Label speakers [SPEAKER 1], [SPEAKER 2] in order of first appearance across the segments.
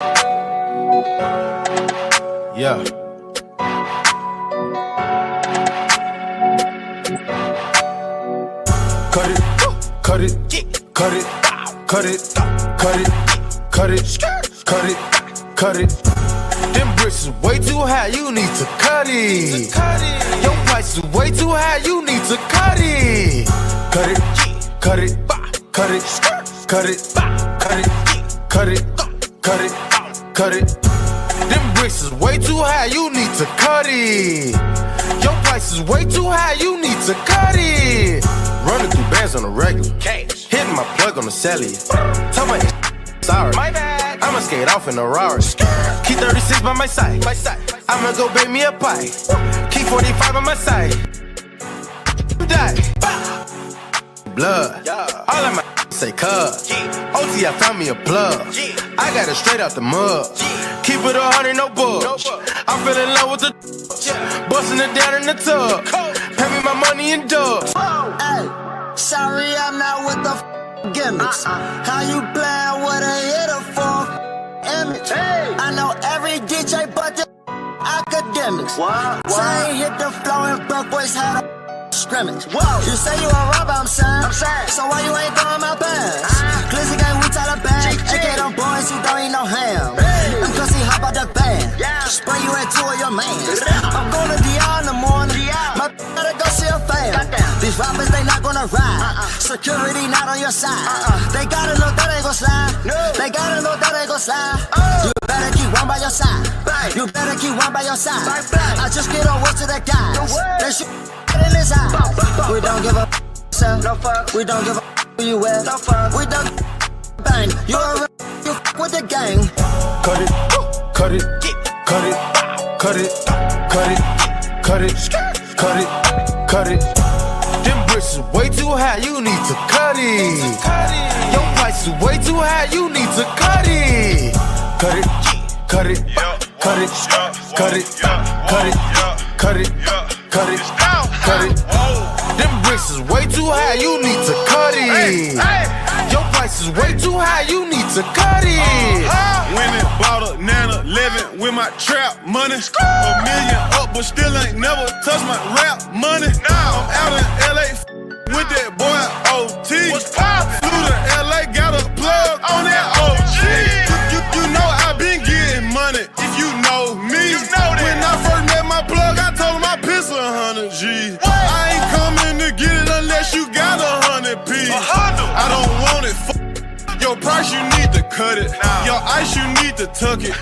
[SPEAKER 1] Yeah. Cut it, cut it, cut it, cut it, cut it, cut it, cut it, cut it. Them bricks is way too high, you need to cut it. Your price is way too high, you need to cut it. Cut it, cut it, cut it, cut it, cut it, cut it, cut it, cut it. Them bricks is way too high, you need to cut it. Your price is way too high, you need to cut it. Running through bands on the regular, hitting my plug on the celly. Tell my sorry, my bad. I'ma skate off in a Rari. Keep 36 by my side. I'ma go bake me a pie. Keep 45 on my side. Die. Blood. All of my say cuz. OT, I found me a plug. I got it straight out the mud. Keep it 100, no bugs. I'm feeling low with the busting it down in the tub. Pay me my money in dubs.
[SPEAKER 2] Hey, sorry I'm not with the gimmicks. How you playing with a hitter for image? I know every DJ but the academics. Say hit the flow and broke boys had a scrimmage. You say you a robber, I'm saying. So why you ain't throwing my bands? Glizzy gang, we Taliban. AK them boys who don't eat no ham. Them pussy hop out the band. Spray you at two of your mans. I'm going to DR in the morning. My better go see a fan. These rappers, they not gonna ride. Security not on your side. They gotta know that ain't gon' slide. They gotta know that ain't gon' slide. You better keep one by your side. You better keep one by your side. I just get on to the guys. They shoot in his eye. We don't give a sir. We don't give a who you with. We don't bang. You a you with the gang.
[SPEAKER 1] Cut it, cut it, cut it, cut it, cut it, cut it, cut it, cut it. Them bricks is way too high, you need to cut it. Your price is way too high, you need to cut it. Cut it, cut it, cut it, cut it, cut it, cut it, cut it, cut it. Them bricks is way too high, you need to cut it. Your price is way too high, you need to cut it.
[SPEAKER 3] Winning, bought a 911 with my trap money. A million up, but still ain't never touched my rap money. I'm out in LA with that boy OT. Flew to LA, got a plug on that OG. You know I been getting money. If you know me, when I first met my plug, I told him I piss 100 G. I ain't coming to get it unless you got 100 P. I don't want it. Your price, you need to cut it. Your ice, you need to tuck it.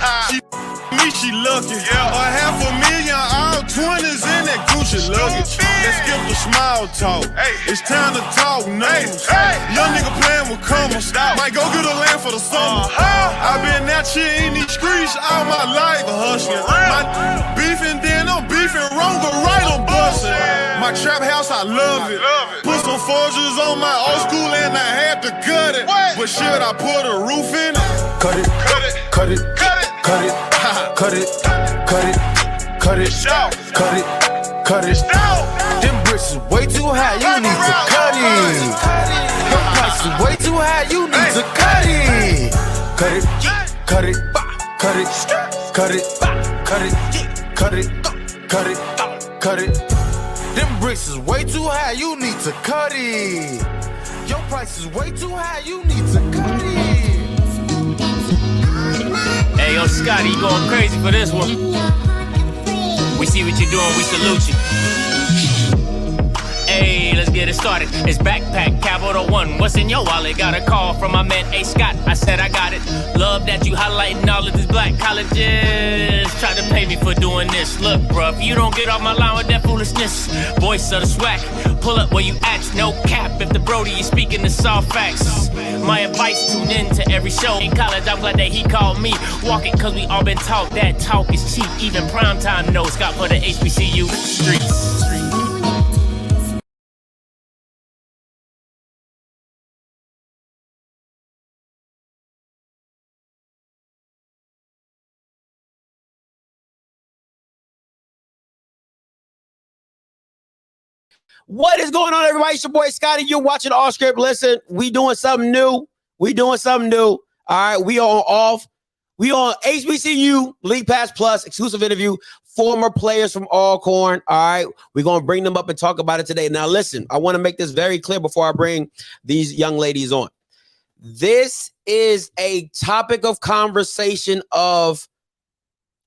[SPEAKER 3] She lucky. $500,000, all 20s in that Gucci luggage. Let's skip the small talk. It's time to talk numbers. Young nigga playing with commas. Might go get a land for the summer. I been out here in these streets all my life hustling. My beefing, then I'm beefing wrong, but right I'm busting. My trap house, I love it. Put some forges on my old school and I had to cut it. But should I put a roof in it?
[SPEAKER 1] Cut it, cut it, cut it, cut it, cut it, cut it, cut it, cut it, cut it. Them bricks is way too high, you need to cut it. Your price is way too high, you need to cut it. Cut it, cut it, cut it, cut it, cut it, cut it, cut it, cut it. Them bricks is way too high, you need to cut it. Your price is way too high, you need to cut it.
[SPEAKER 4] Hey, yo, Scotty, you going crazy for this one. We see what you're doing, we salute you. Hey, let's get it started. It's backpack, Capital One. What's in your wallet? Got a call from my man A. Scott. I said I got it. Love that you highlighting all of these black colleges. Try to pay me for doing this. Look, bruh, if you don't get off my line with that foolishness, voice of the swag, pull up where you at. No cap if the Brody is speaking the soft facts. My advice, tune in to every show. In college, I'm glad that he called me. Walk it, cause we all been taught that talk is cheap. Even primetime knows Scott for the HBCU streets.
[SPEAKER 5] What is going on, everybody? It's your boy Scotty. You're watching Offscript. Listen, we doing something new. All right, we are off. We on HBCU League Pass Plus exclusive interview. Former players from Alcorn. All right, we're gonna bring them up and talk about it today. Now, listen, I want to make this very clear before I bring these young ladies on. This is a topic of conversation of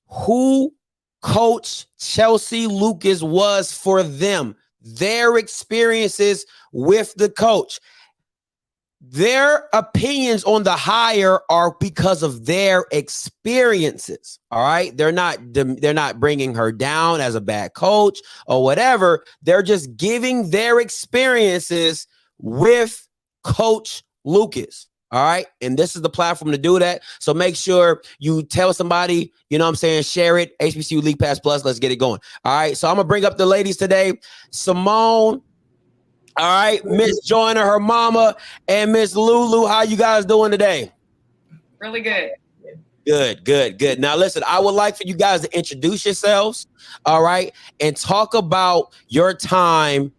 [SPEAKER 5] who Coach Chelsey Lucas was for them, their experiences with the coach. Their opinions on the hire are because of their experiences. All right. They're not bringing her down as a bad coach or whatever. They're just giving their experiences with Coach Lucas. All right. And this is the platform to do that. So make sure you tell somebody, you know what I'm saying? Share it. HBCU League Pass Plus. Let's get it going. All right. So I'm going to bring up the ladies today. Simone. All right. Miss Joyner, her mama, and Miss Lulu. How you guys doing today?
[SPEAKER 6] Really good.
[SPEAKER 5] Good. Now, listen, I would like for you guys to introduce yourselves. All right. And talk about your time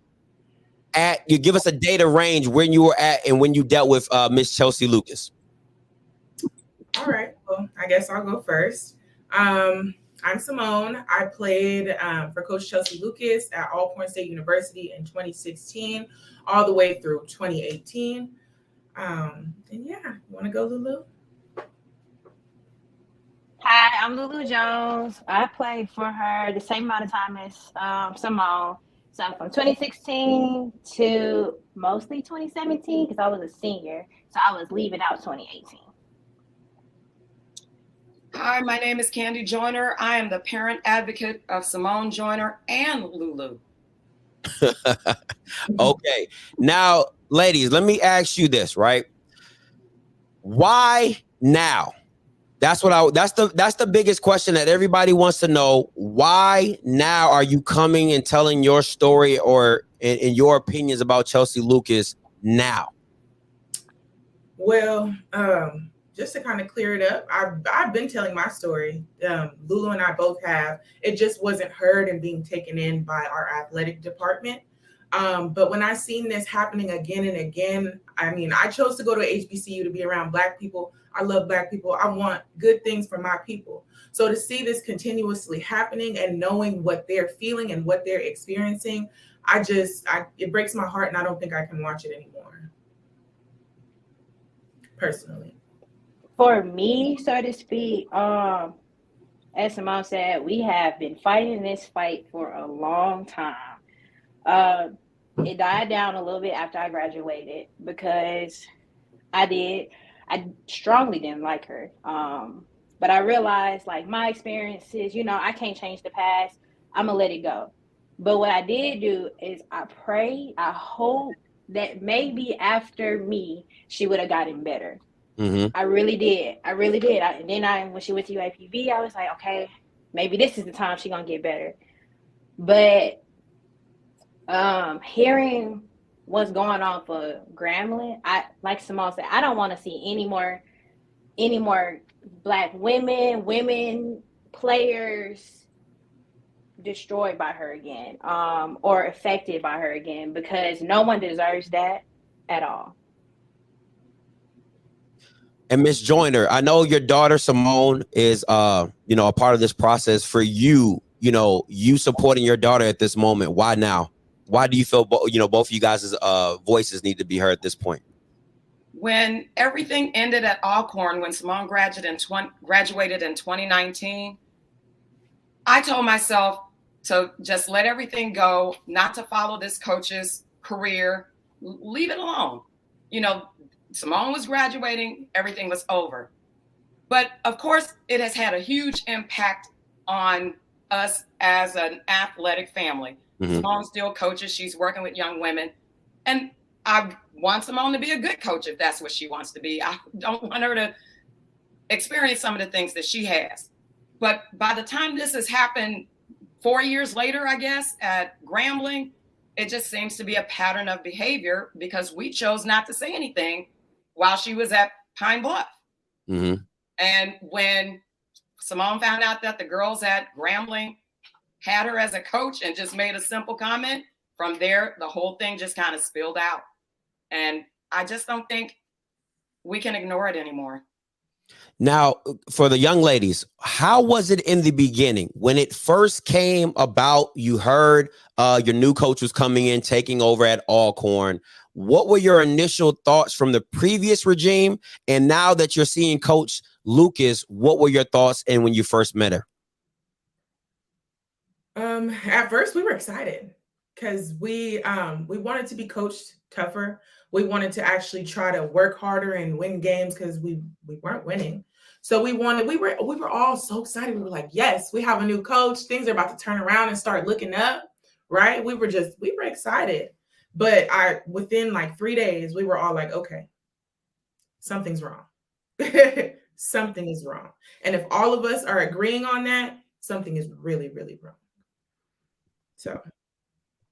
[SPEAKER 5] you give us a data range when you were at and when you dealt with Miss Chelsey Lucas.
[SPEAKER 6] All right. Well, I guess I'll go first. I'm Simone. I played for Coach Chelsey Lucas at Alcorn State University in 2016, all the way through 2018. And yeah, you want to go, Lulu?
[SPEAKER 7] Hi, I'm Lulu Jones. I played for her the same amount of time as Simone. So from 2016 to mostly 2017 because I was a senior. So I was leaving out 2018.
[SPEAKER 8] Hi, my name is Candy Joyner. I am the parent advocate of Simone Joyner and Lulu.
[SPEAKER 5] Okay. Now, ladies, let me ask you this, right? Why now? That's the biggest question that everybody wants to know. Why now are you coming and telling your story or in your opinions about Chelsey Lucas now?
[SPEAKER 6] Well, just to kind of clear it up, I've been telling my story. Lulu and I both have. It just wasn't heard and being taken in by our athletic department. But when I seen this happening again and again, I mean, I chose to go to HBCU to be around Black people. I love Black people. I want good things for my people. So to see this continuously happening and knowing what they're feeling and what they're experiencing, it breaks my heart and I don't think I can watch it anymore. Personally.
[SPEAKER 7] For me, so to speak, as Simone said, we have been fighting this fight for a long time. It died down a little bit after I graduated because I strongly didn't like her. But I realized like my experiences, I can't change the past. I'm gonna let it go. But what I did do is I hope that maybe after me, she would have gotten better. Mm-hmm. I really did. And then when she went to UAPB, I was like, okay, maybe this is the time she's gonna get better. But hearing what's going on for Grambling, like Simone said, I don't want to see any more Black women players destroyed by her again, or affected by her again, because no one deserves that at all.
[SPEAKER 5] And Miss Joyner, I know your daughter Simone is a part of this process for you. You supporting your daughter at this moment. Why now? Why do you feel both of you guys' voices need to be heard at this point?
[SPEAKER 8] When everything ended at Alcorn, when Simone graduated in 2019, I told myself to just let everything go, not to follow this coach's career, leave it alone. Simone was graduating, everything was over. But of course, it has had a huge impact on us as an athletic family. Mm-hmm. Simone still coaches. She's working with young women. And I want Simone to be a good coach if that's what she wants to be. I don't want her to experience some of the things that she has. But by the time this has happened 4 years later, I guess, at Grambling, it just seems to be a pattern of behavior because we chose not to say anything while she was at Pine Bluff. Mm-hmm. And when Simone found out that the girls at Grambling had her as a coach and just made a simple comment, from there, the whole thing just kind of spilled out. And I just don't think we can ignore it anymore.
[SPEAKER 5] Now, for the young ladies, how was it in the beginning when it first came about? You heard your new coach was coming in, taking over at Alcorn. What were your initial thoughts from the previous regime? And now that you're seeing Coach Lucas, what were your thoughts and when you first met her?
[SPEAKER 6] At first we were excited because we wanted to be coached tougher. We wanted to actually try to work harder and win games because we weren't winning. So we were all so excited. We were like, yes, we have a new coach. Things are about to turn around and start looking up, right? We were excited. But within like 3 days, we were all like, okay, something's wrong. Something is wrong. And if all of us are agreeing on that, something is really, really wrong. So.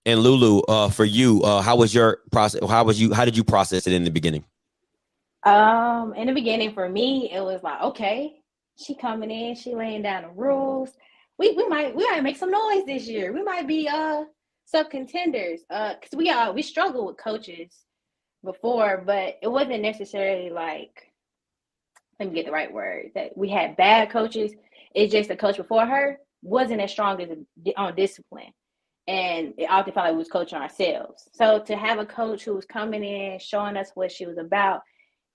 [SPEAKER 5] And Lulu, for you, how was your process? How did you process it in the beginning?
[SPEAKER 7] In the beginning, for me, it was like, okay, she coming in, she laying down the rules. We might make some noise this year. We might be some contenders. Because we struggled with coaches before, but it wasn't necessarily like, let me get the right word, that we had bad coaches. It's just the coach before her wasn't as strong as on discipline. And it often felt like we was coaching ourselves. So to have a coach who was coming in, showing us what she was about,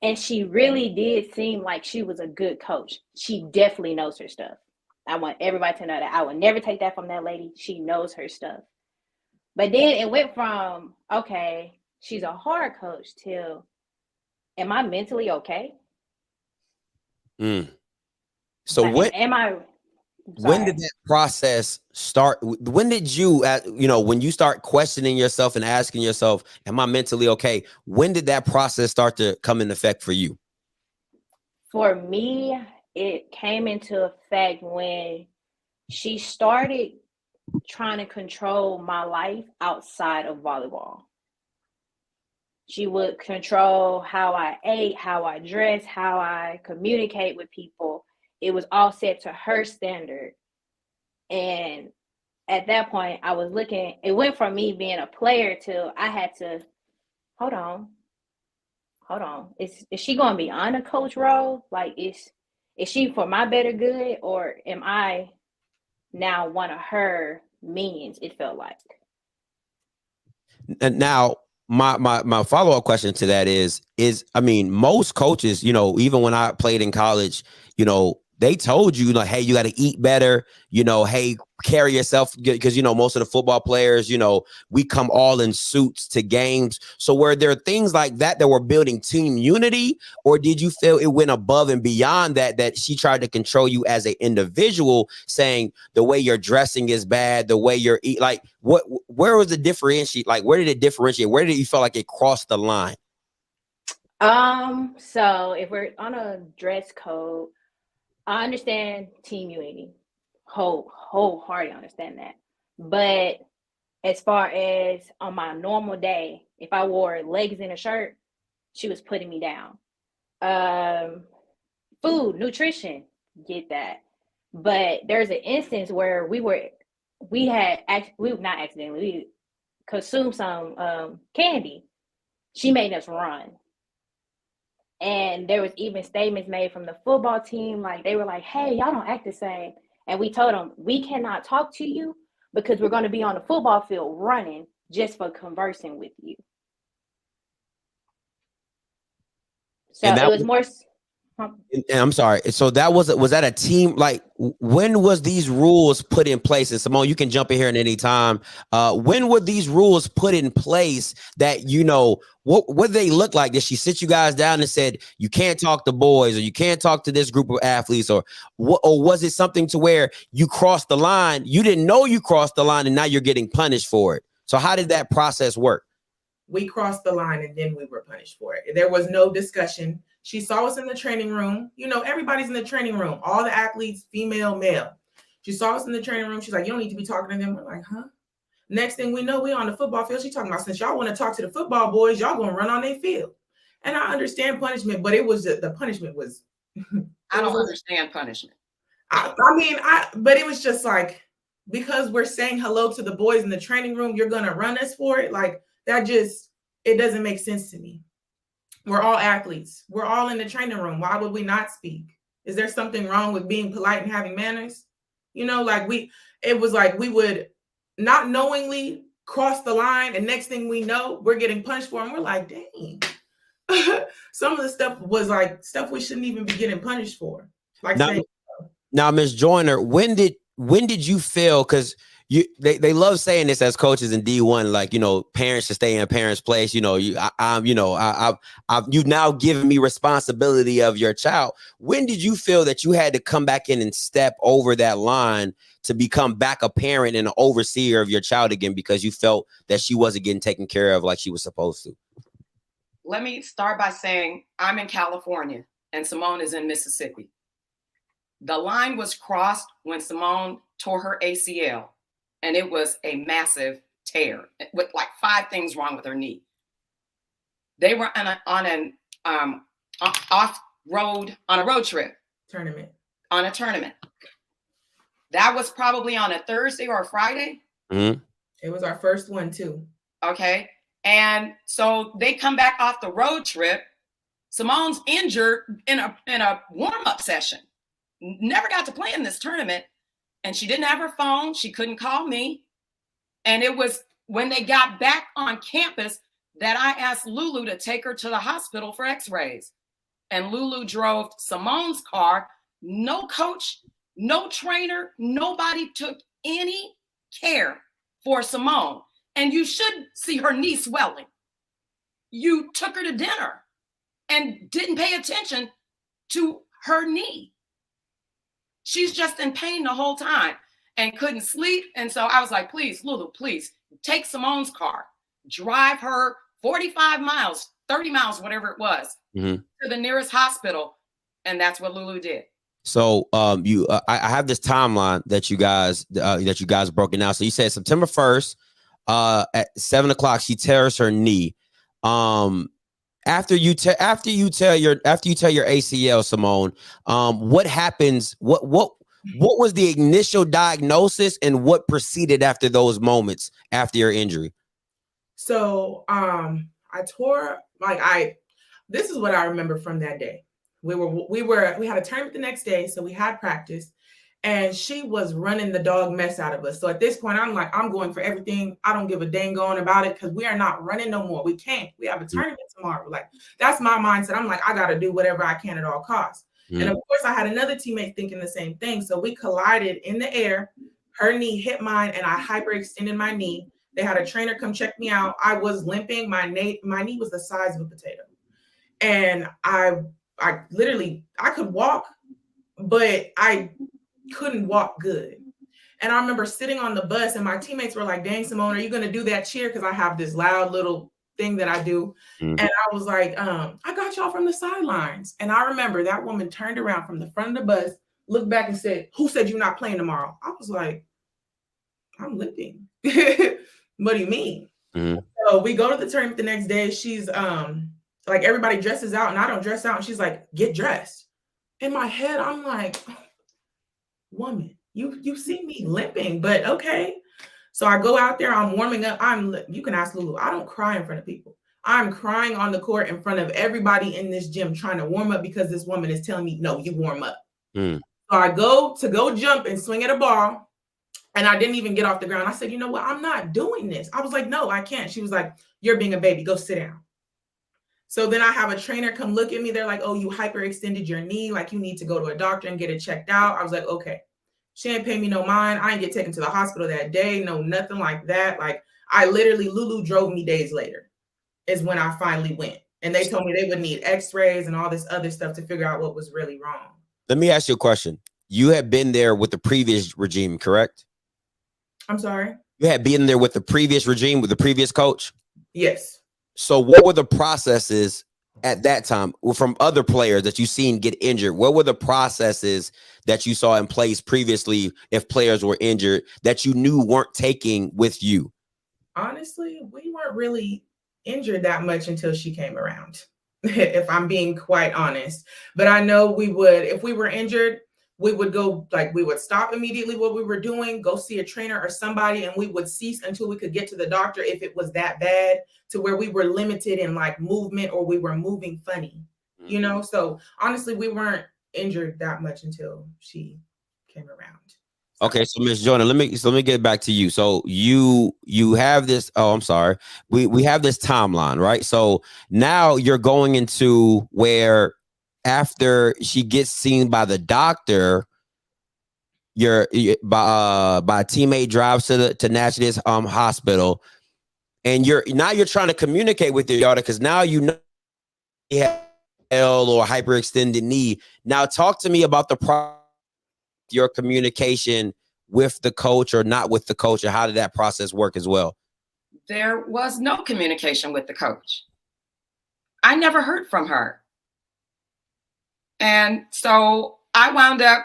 [SPEAKER 7] and she really did seem like she was a good coach. She definitely knows her stuff. I want everybody to know that. I would never take that from that lady. She knows her stuff. But then it went from, okay, she's a hard coach, till, am I mentally okay?
[SPEAKER 5] So
[SPEAKER 7] like,
[SPEAKER 5] what?
[SPEAKER 7] Am I?
[SPEAKER 5] When did that process start? When did you, when you start questioning yourself and asking yourself, am I mentally okay? When did that process start to come in effect for you?
[SPEAKER 7] For me, it came into effect when she started trying to control my life outside of volleyball. She would control how I ate, how I dressed, how I communicate with people. It was all set to her standard. And at that point, I was looking, it went from me being a player to I had to, hold on. Is she going to be on a coach role? Like, is she for my better good, or am I now one of her minions, it felt like?
[SPEAKER 5] And now, my follow-up question to that is, I mean, most coaches, even when I played in college, they told you, hey, you got to eat better, hey, carry yourself, because, most of the football players, we come all in suits to games. So were there things like that were building team unity, or did you feel it went above and beyond that she tried to control you as an individual, saying the way you're dressing is bad, the way you're eating? Like, where was the differentiate? Like, where did it differentiate? Where did you feel like it crossed the line?
[SPEAKER 7] So if we're on a dress code, I understand team unity, wholeheartedly understand that. But as far as on my normal day, if I wore leggings and a shirt, she was putting me down. Food, nutrition, get that. But there's an instance where we consumed some candy. She made us run. And there was even statements made from the football team, like they were like, hey, y'all don't act the same. And we told them, we cannot talk to you because we're going to be on the football field running just for conversing with you. So it was more.
[SPEAKER 5] And I'm sorry. So was that a team? Like, when was these rules put in place? And Simone, you can jump in here at any time. When were these rules put in place that, what they look like? Did she sit you guys down and said, you can't talk to boys, or you can't talk to this group of athletes, or was it something to where you crossed the line? You didn't know you crossed the line and now you're getting punished for it. So how did that process work?
[SPEAKER 6] We crossed the line and then we were punished for it. There was no discussion. She saw us in the training room. Everybody's in the training room, all the athletes, female, male. She saw us in the training room. She's like, you don't need to be talking to them. We're like, huh? Next thing we know, we on the football field. She's talking about, since y'all want to talk to the football boys, y'all going to run on their field. And I understand punishment, but it was the punishment was.
[SPEAKER 8] I don't understand punishment.
[SPEAKER 6] But it was just like, because we're saying hello to the boys in the training room, you're going to run us for it. Like, it doesn't make sense to me. We're all athletes. We're all in the training room. Why would we not speak? Is there something wrong with being polite and having manners? You know, like it was like we would not knowingly cross the line, and next thing we know, we're getting punished for, and we're like, dang. Some of the stuff was like stuff we shouldn't even be getting punished for. Like
[SPEAKER 5] now, Ms. Joyner, when did you feel, because they love saying this as coaches in D1, like, you know, parents should stay in parents' place. You know, you've now given me responsibility of your child. When did you feel that you had to come back in and step over that line to become back a parent and an overseer of your child again, because you felt that she wasn't getting taken care of like she was supposed to?
[SPEAKER 8] Let me start by saying I'm in California and Simone is in Mississippi. The line was crossed when Simone tore her ACL, and it was a massive tear with like 5 things wrong with her knee. They were on a road trip. On a tournament. That was probably on a Thursday or a Friday.
[SPEAKER 6] Mm-hmm. It was our first one too.
[SPEAKER 8] Okay. And so they come back off the road trip. Simone's injured in a warm-up session. Never got to play in this tournament. And she didn't have her phone. She couldn't call me. And it was when they got back on campus that I asked Lulu to take her to the hospital for x-rays. And Lulu drove Simone's car. No coach, no trainer, nobody took any care for Simone. And you should see her knee swelling. You took her to dinner and didn't pay attention to her knee. She's just in pain the whole time and couldn't sleep. And so I was like, please, Lulu, please take Simone's car, drive her 45 miles, 30 miles, whatever it was, to the nearest hospital. And that's what Lulu did.
[SPEAKER 5] So I have this timeline that you guys broken down. So you said September 1st, at 7 o'clock, she tears her knee. After you tear your ACL, Simone, what happens? What was the initial diagnosis, and what proceeded after those moments after your injury?
[SPEAKER 6] So this is what I remember from that day. We had a tournament the next day, so we had practice, and she was running the dog mess out of us. So at this point, I'm like, I'm going for everything. I don't give a dang going about it, because we are not running no more. We can't. We have a tournament tomorrow. Like, that's my mindset. I'm like, I got to do whatever I can at all costs. And of course, I had another teammate thinking the same thing. So we collided in the air. Her knee hit mine, and I hyperextended my knee. They had a trainer come check me out. I was limping. My knee was the size of a potato. And I literally, I could walk, but I couldn't walk good. And I remember sitting on the bus, and my teammates were like, dang, Simone, are you going to do that cheer? Because I have this loud little thing that I do. And I was like, I got y'all from the sidelines. And I remember that woman turned around from the front of the bus, looked back and said, who said you're not playing tomorrow? I was like, I'm limping. What do you mean? So we go to the tournament the next day. She's like, everybody dresses out and I don't dress out. And she's like, get dressed. In my head, I'm like, woman, you see me limping, but okay. So I go out there, I'm warming up. You can ask Lulu, I don't cry in front of people. I'm crying on the court in front of everybody in this gym trying to warm up because this woman is telling me, no, you warm up. So I go jump and swing at a ball, and I didn't even get off the ground. I said, you know what? I'm not doing this. I was like, no, I can't. She was like, you're being a baby. Go sit down. So then I have a trainer come look at me. They're like, oh, you hyperextended your knee. Like, you need to go to a doctor and get it checked out. I was like, okay. She ain't pay me no mind. I ain't get taken to the hospital that day. No, nothing like that. Like, Lulu drove me days later is when I finally went. And they told me they would need x-rays and all this other stuff to figure out what was really wrong.
[SPEAKER 5] Let me ask you a question. You had been there with the previous regime, correct?
[SPEAKER 6] I'm sorry?
[SPEAKER 5] You had been there with the previous regime, with the previous coach?
[SPEAKER 6] Yes.
[SPEAKER 5] So what were the processes at that time from other players that you seen get injured? What were the processes that you saw in place previously if players were injured that you knew weren't taking with you?
[SPEAKER 6] Honestly, we weren't really injured that much until she came around, if I'm being quite honest. But I know if we were injured, we would stop immediately what we were doing, go see a trainer or somebody, and we would cease until we could get to the doctor if it was that bad, to where we were limited in like movement or we were moving funny, you know? So honestly, we weren't injured that much until she came around.
[SPEAKER 5] Okay, so Miss Jordan, let me get back to you. So you have this. Oh, I'm sorry. We have this timeline, right? So now you're going into where after she gets seen by the doctor, by a teammate drives to Natchez hospital, and you're trying to communicate with your daughter because now you know you have L or hyperextended knee. Now talk to me about your communication with the coach or not with the coach, and how did that process work as well?
[SPEAKER 8] There was no communication with the coach. I never heard from her. And so I wound up,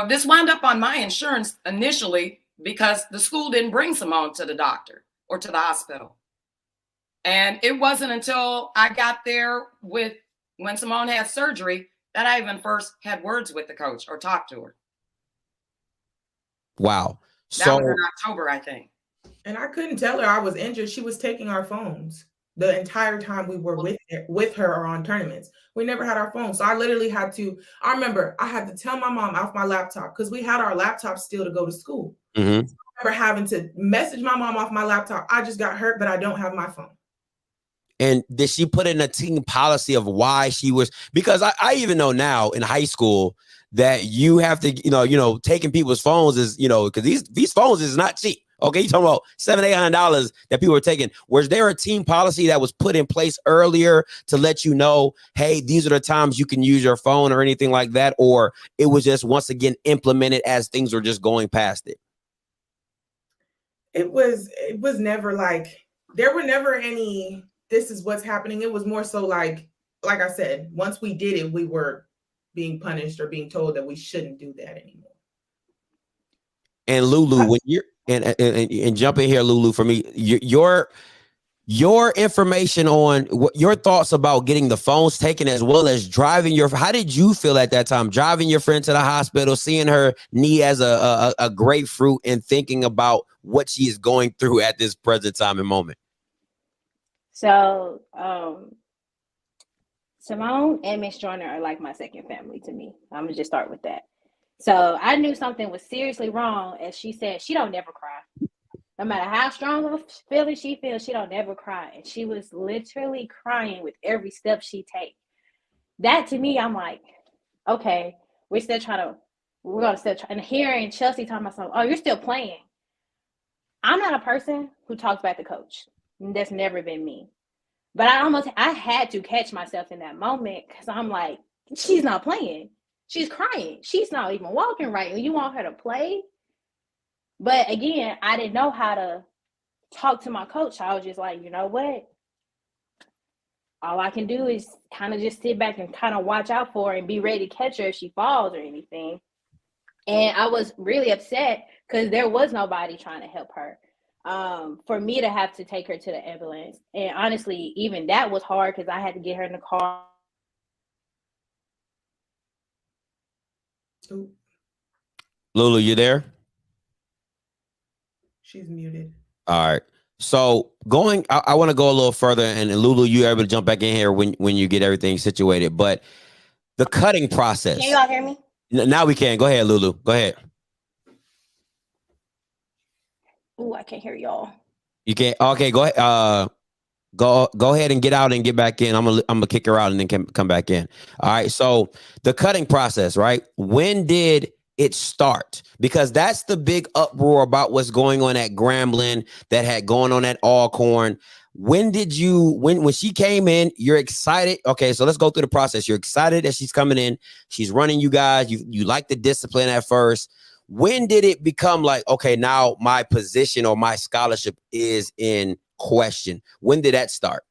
[SPEAKER 8] this wound up on my insurance initially because the school didn't bring Simone to the doctor or to the hospital. And it wasn't until I got there when Simone had surgery that I even first had words with the coach or talked to her.
[SPEAKER 5] Wow.
[SPEAKER 8] That was in October, I think.
[SPEAKER 6] And I couldn't tell her I was injured. She was taking our phones the entire time we were with her or on tournaments. We never had our phones. So I literally had to, I remember I had to tell my mom off my laptop because we had our laptops still to go to school.
[SPEAKER 5] Mm-hmm.
[SPEAKER 6] So I remember having to message my mom off my laptop. I just got hurt, but I don't have my phone.
[SPEAKER 5] And did she put in a team policy of why she was, because I even know now in high school that you have to, taking people's phones is, because these phones is not cheap. Okay, you talking about $700-800 that people are taking. Was there a team policy that was put in place earlier to let you know, hey, these are the times you can use your phone or anything like that? Or it was just once again implemented as things were just going past it?
[SPEAKER 6] It was never like, there were never any, this is what's happening. It was more so like I said, once we did it, we were being punished or being told that we shouldn't do that anymore.
[SPEAKER 5] And Lulu, when you're and jump in here, Lulu, for me, your information on what your thoughts about getting the phones taken, as well as driving how did you feel at that time, driving your friend to the hospital, seeing her knee as a grapefruit, and thinking about what she is going through at this present time and moment?
[SPEAKER 7] So, Simone and Miss Joyner are like my second family to me. I'm gonna just start with that. So I knew something was seriously wrong, as she said, she don't never cry. No matter how strong of a feeling she feels, she don't never cry. And she was literally crying with every step she takes. That to me, I'm like, okay, we're gonna still try. And hearing Chelsey talking about something, oh, you're still playing. I'm not a person who talks back to coach. That's never been me. But I had to catch myself in that moment because I'm like, she's not playing. She's crying. She's not even walking right. And you want her to play? But again, I didn't know how to talk to my coach. I was just like, you know what? All I can do is kind of just sit back and kind of watch out for her and be ready to catch her if she falls or anything. And I was really upset because there was nobody trying to help her. For me to have to take her to the ambulance. And honestly, even that was hard because I had to get her in the car.
[SPEAKER 6] Ooh.
[SPEAKER 5] Lulu, you there?
[SPEAKER 6] She's muted.
[SPEAKER 5] All right. So I want to go a little further, and Lulu, you're able to jump back in here when you get everything situated. But the cutting process.
[SPEAKER 7] Can y'all hear me?
[SPEAKER 5] Now we can. Go ahead, Lulu. Go ahead.
[SPEAKER 7] Ooh, I can't hear y'all.
[SPEAKER 5] You can't. Okay, go ahead. Go ahead and get out and get back in. I'm gonna kick her out and then come back in. All right. So the cutting process, right? When did it start? Because that's the big uproar about what's going on at Grambling that had going on at Alcorn. When she came in, you're excited. Okay, so let's go through the process. You're excited that she's coming in. She's running you guys. You like the discipline at first. When did it become like, okay, now my position or my scholarship is in question? When did that start?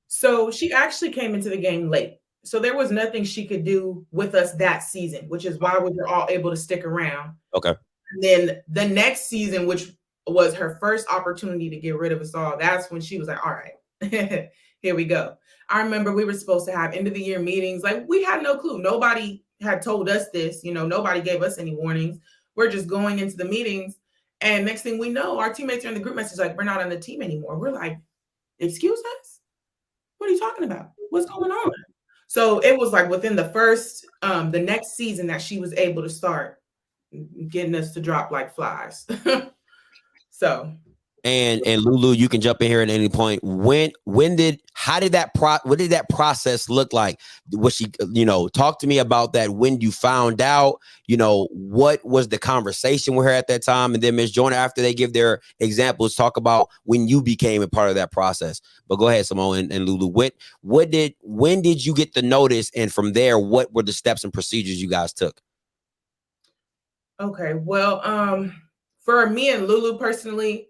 [SPEAKER 6] So she actually came into the game late. So there was nothing she could do with us that season, which is why we were all able to stick around.
[SPEAKER 5] Okay.
[SPEAKER 6] And then the next season, which was her first opportunity to get rid of us all, that's when she was like, all right, here we go. I remember we were supposed to have end of the year meetings. Like, we had no clue. Nobody had told us this. Nobody gave us any warnings. We're just going into the meetings. And next thing we know, our teammates are in the group message like, we're not on the team anymore. We're like, excuse us? What are you talking about? What's going on? So it was like within the first, the next season that she was able to start getting us to drop like flies. So.
[SPEAKER 5] And Lulu, you can jump in here at any point. What did that process look like? Was she, talk to me about that when you found out, what was the conversation with her at that time? And then Ms. Joyner, after they give their examples, talk about when you became a part of that process. But go ahead, Simone and Lulu. When did you get the notice? And from there, what were the steps and procedures you guys took?
[SPEAKER 6] Okay, well, for me and Lulu personally,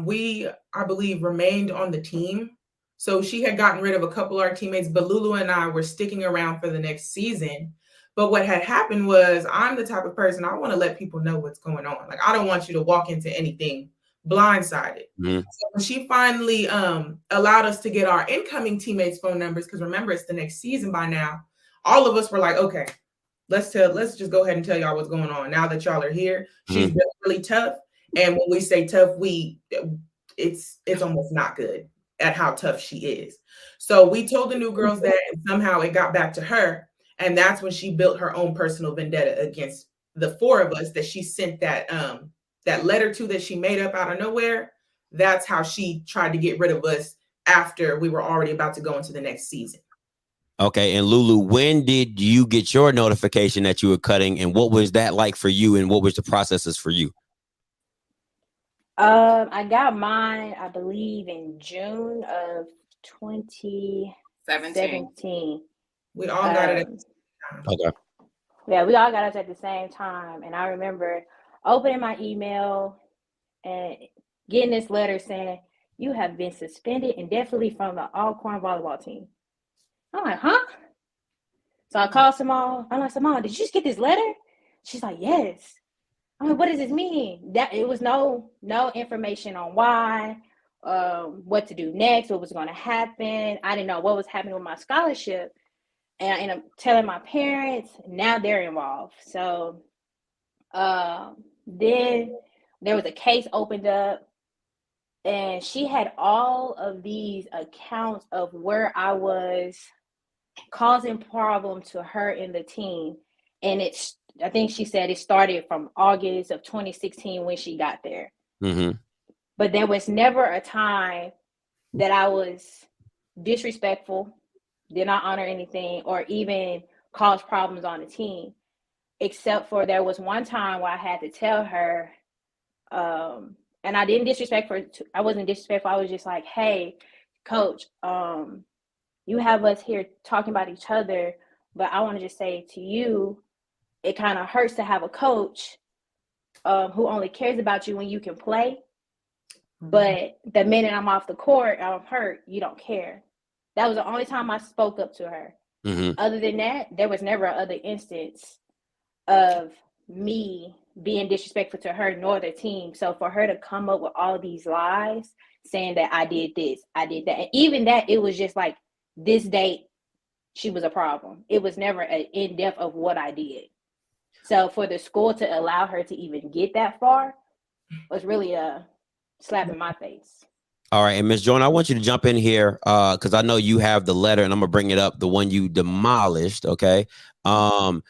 [SPEAKER 6] we, I believe, remained on the team. So she had gotten rid of a couple of our teammates, but Lulu and I were sticking around for the next season. But what had happened was, I'm the type of person, I want to let people know what's going on. Like, I don't want you to walk into anything blindsided.
[SPEAKER 5] Mm-hmm.
[SPEAKER 6] So when she finally allowed us to get our incoming teammates' phone numbers, because remember, it's the next season by now, all of us were like, okay, let's just go ahead and tell y'all what's going on now that y'all are here. She's been really tough. And when we say tough, it's almost not good at how tough she is. So we told the new girls that, and somehow it got back to her. And that's when she built her own personal vendetta against the four of us that she sent that letter to, that she made up out of nowhere. That's how she tried to get rid of us after we were already about to go into the next season.
[SPEAKER 5] Okay, and Lulu, when did you get your notification that you were cutting, and what was that like for you, and what was the processes for you?
[SPEAKER 7] I got mine, I believe, in June of 2017.
[SPEAKER 6] We all got it at the same time.
[SPEAKER 5] Okay.
[SPEAKER 7] Yeah, we all got us at the same time. And I remember opening my email and getting this letter saying, you have been suspended indefinitely from the Alcorn volleyball team. I'm like, huh? So I called Simone. I'm like, Simone, did you just get this letter? She's like, yes. I'm like, what does this mean? That it was no information on why, what to do next, what was going to happen. I didn't know what was happening with my scholarship. And I ended up telling my parents. Now they're involved. So then there was a case opened up, and she had all of these accounts of where I was causing problem to her and the team. And I think she said it started from August of 2016 when she got there.
[SPEAKER 5] Mm-hmm.
[SPEAKER 7] But there was never a time that I was disrespectful, did not honor anything, or even cause problems on the team. Except for there was one time where I had to tell her, and I didn't disrespect her. I wasn't disrespectful. I was just like, hey, coach, you have us here talking about each other, but I want to just say to you, it kind of hurts to have a coach who only cares about you when you can play. But the minute I'm off the court, I'm hurt, you don't care. That was the only time I spoke up to her.
[SPEAKER 5] Mm-hmm.
[SPEAKER 7] Other than that, there was never another instance of me being disrespectful to her nor the team. So for her to come up with all these lies saying that I did this, I did that, and even that, it was just like this date, she was a problem. It was never an in-depth of what I did. So for the school to allow her to even get that far was really a slap in my face.
[SPEAKER 5] All right, and Ms. Joyner, I want you to jump in here because I know you have the letter, and I'm gonna bring it up, the one you demolished. Okay, and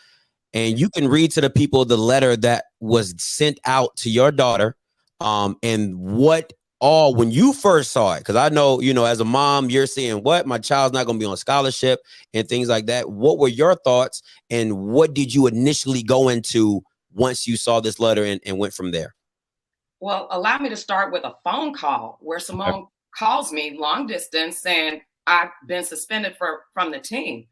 [SPEAKER 5] you can read to the people the letter that was sent out to your daughter, and what all when you first saw it, because I know, as a mom, you're seeing what my child's not going to be on scholarship and things like that. What were your thoughts, and what did you initially go into once you saw this letter and went from there?
[SPEAKER 8] Well, allow me to start with a phone call where Simone calls me long distance saying I've been suspended from the team.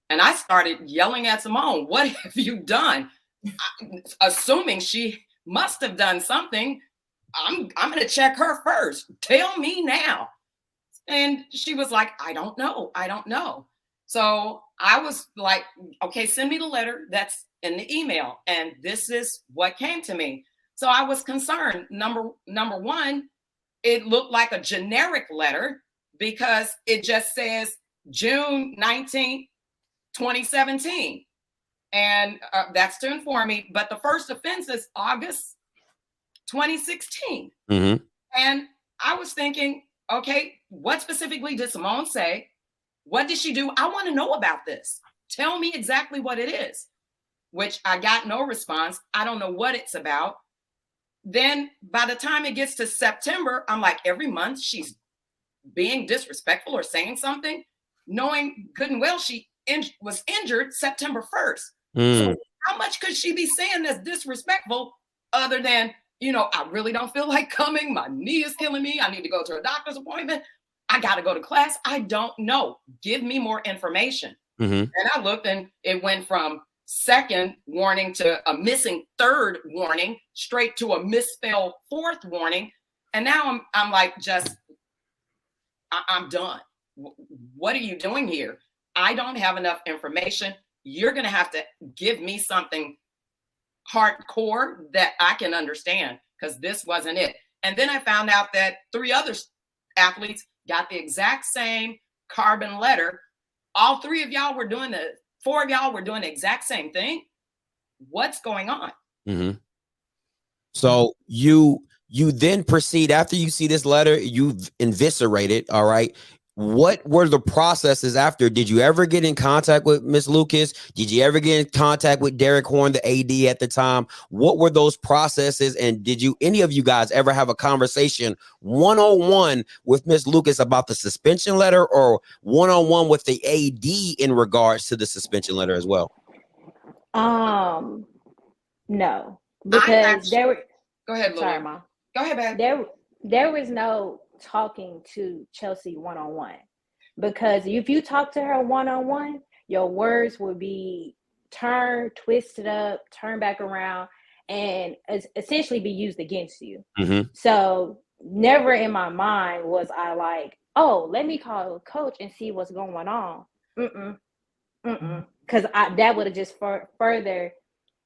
[SPEAKER 8] And I started yelling at Simone, what have you done? Assuming she must have done something. I'm going to check her first. Tell me now. And she was like, I don't know. So I was like, okay, send me the letter that's in the email. And this is what came to me. So I was concerned. Number one, it looked like a generic letter because it just says June 19th, 2017. And that's to inform me. But the first offense is August 2016.
[SPEAKER 5] Mm-hmm.
[SPEAKER 8] And I was thinking, okay, what specifically did Simone say? What did she do? I want to know about this. Tell me exactly what it is, which I got no response. I don't know what it's about. Then by the time it gets to September, I'm like, every month she's being disrespectful or saying something, knowing good and well she was injured September 1st. So how much could she be saying that's disrespectful other than, you know, I really don't feel like coming. My knee is killing me. I need to go to a doctor's appointment. I got to go to class. I don't know. Give me more information. And I looked and it went from second warning to a missing third warning, straight to a misspelled fourth warning. And now I'm like, I'm done. What are you doing here? I don't have enough information. You're going to have to give me something hardcore that I can understand, because this wasn't it. And then I found out that 3 other athletes got the exact same carbon letter. All 4 of y'all were doing the exact same thing. What's going on?
[SPEAKER 5] So you then proceed, after you see this letter, you eviscerate it. All right. What were the processes after? Did you ever get in contact with Miss Lucas? Did you ever get in contact with Derek Horn, the AD at the time? What were those processes? And did any of you guys ever have a conversation one-on-one with Miss Lucas about the suspension letter, or one-on-one with the AD in regards to the suspension letter as well?
[SPEAKER 7] No, because there were.
[SPEAKER 8] Go ahead, Lily.
[SPEAKER 7] Sorry, Mom.
[SPEAKER 8] Go ahead, babe.
[SPEAKER 7] There was no talking to Chelsey one-on-one, because if you talk to her one-on-one, your words would be turned, twisted up, turned back around, and essentially be used against you. So never in my mind was I like, oh, let me call coach and see what's going on. Because that would have just further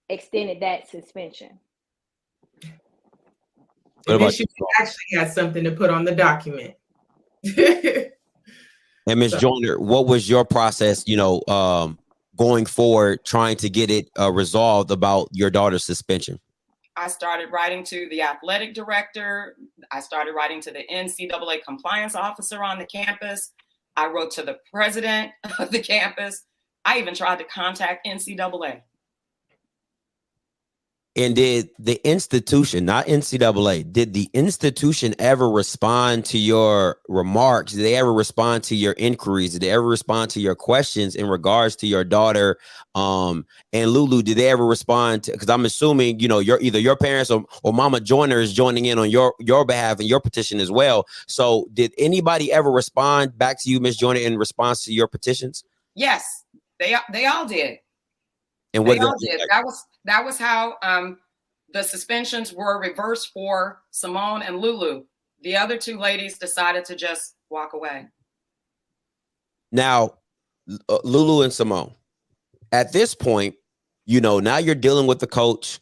[SPEAKER 7] extended that suspension.
[SPEAKER 6] And then she actually had something to put on the document.
[SPEAKER 5] And Ms. Joyner, what was your process, going forward, trying to get it resolved about your daughter's suspension?
[SPEAKER 8] I started writing to the athletic director. I started writing to the NCAA compliance officer on the campus. I wrote to the president of the campus. I even tried to contact NCAA.
[SPEAKER 5] And did the institution, not NCAA, did the institution ever respond to your remarks? Did they ever respond to your inquiries? Did they ever respond to your questions in regards to your daughter? And Lulu, did they ever respond to, because I'm assuming, either your parents or Mama Joyner is joining in on your behalf and your petition as well. So did anybody ever respond back to you, Ms. Joyner, in response to your petitions?
[SPEAKER 8] Yes, they all did.
[SPEAKER 5] And what
[SPEAKER 8] that was how the suspensions were reversed for Simone and Lulu. The other 2 ladies decided to just walk away.
[SPEAKER 5] Now, Lulu and Simone, at this point, now you're dealing with the coach.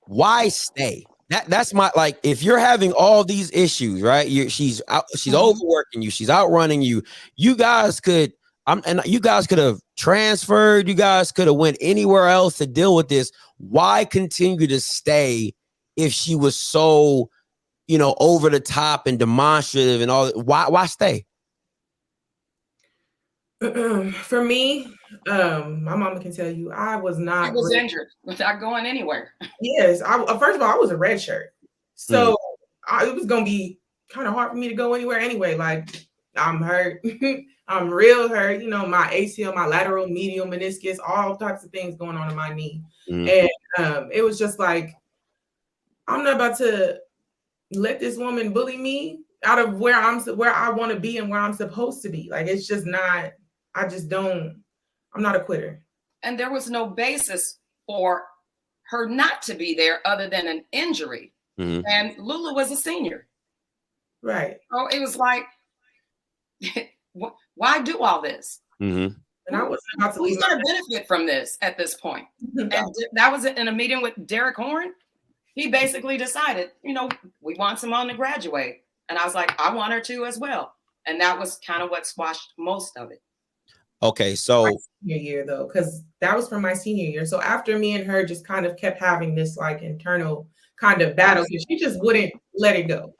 [SPEAKER 5] Why stay? That's my, like, if you're having all these issues, right? She's overworking you. She's outrunning you. You guys could have transferred. You guys could have went anywhere else to deal with this. Why continue to stay if she was so, over the top and demonstrative and all? Why stay?
[SPEAKER 6] For me, my mama can tell you, I was not.
[SPEAKER 8] I was injured without going anywhere.
[SPEAKER 6] Yes, first of all, I was a red shirt, so it was gonna be kind of hard for me to go anywhere anyway. Like, I'm hurt. I'm real hurt. My ACL, my lateral medial meniscus, all types of things going on in my knee. And it was just like, I'm not about to let this woman bully me out of where I want to be and where I'm supposed to be. Like, it's just not, I'm not a quitter.
[SPEAKER 8] And there was no basis for her not to be there other than an injury. And Lulu was a senior.
[SPEAKER 6] Right.
[SPEAKER 8] So it was like, why do all this?
[SPEAKER 6] And I wasn't about to
[SPEAKER 8] Who's going to benefit from this at this point? And that was in a meeting with Derek Horn. He basically decided, we want Simone to graduate. And I was like, I want her to as well. And that was kind of what squashed most of it.
[SPEAKER 5] Okay, so
[SPEAKER 6] my senior year, though, because that was from my senior year. So after me and her just kind of kept having this like internal kind of battle, because she just wouldn't let it go,